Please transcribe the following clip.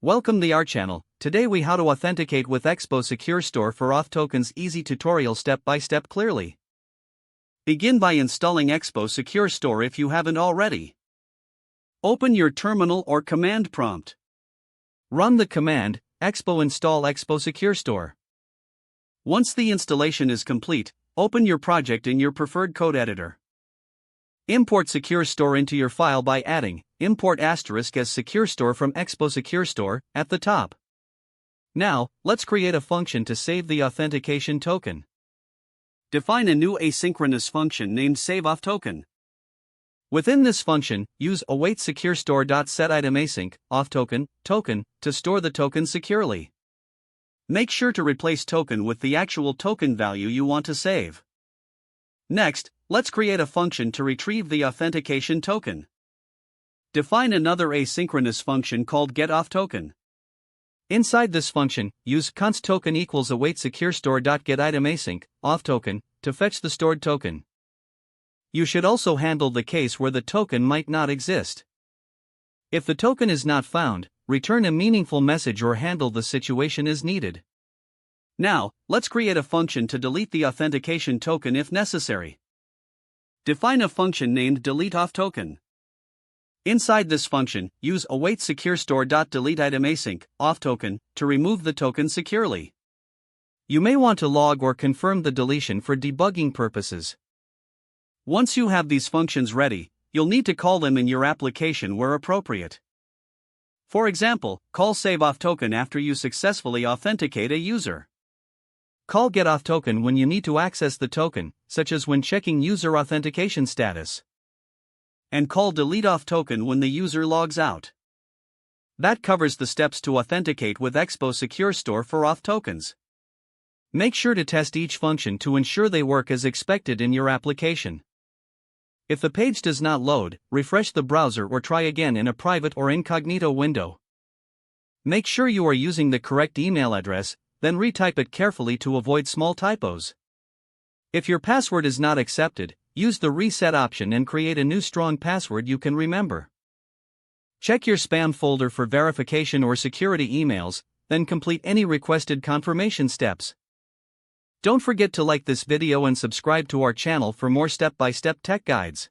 Welcome to our channel. Today we how to authenticate with Expo Secure Store for auth tokens. Easy tutorial step by step clearly. Begin by installing Expo Secure Store if you haven't already. Open your terminal or command prompt. Run the command expo install Expo Secure Store. Once the installation is complete, open your project in your preferred code editor. Import Secure Store into your file by adding import * as Secure Store from Expo Secure Store at the top. Now, let's create a function to save the authentication token. Define a new asynchronous function named saveAuthToken. Within this function, use await secure store.setItemAsync authToken token to store the token securely. Make sure to replace token with the actual token value you want to save. Next, let's create a function to retrieve the authentication token. Define another asynchronous function called getAuthToken. Inside this function, use const token equals await secure store.getItemAsync authToken to fetch the stored token. You should also handle the case where the token might not exist. If the token is not found, return a meaningful message or handle the situation as needed. Now, let's create a function to delete the authentication token if necessary. Define a function named deleteAuthToken. Inside this function, use await secure store.deleteItemAsync authToken to remove the token securely. You may want to log or confirm the deletion for debugging purposes. Once you have these functions ready, you'll need to call them in your application where appropriate. For example, call saveAuthToken after you successfully authenticate a user. Call getAuthToken when you need to access the token, such as when checking user authentication status. And call deleteAuthToken when the user logs out. That covers the steps to authenticate with Expo Secure Store for auth tokens. Make sure to test each function to ensure they work as expected in your application. If the page does not load, refresh the browser or try again in a private or incognito window. Make sure you are using the correct email address, then retype it carefully to avoid small typos. If your password is not accepted, use the reset option and create a new strong password you can remember. Check your spam folder for verification or security emails, then complete any requested confirmation steps. Don't forget to like this video and subscribe to our channel for more step-by-step tech guides.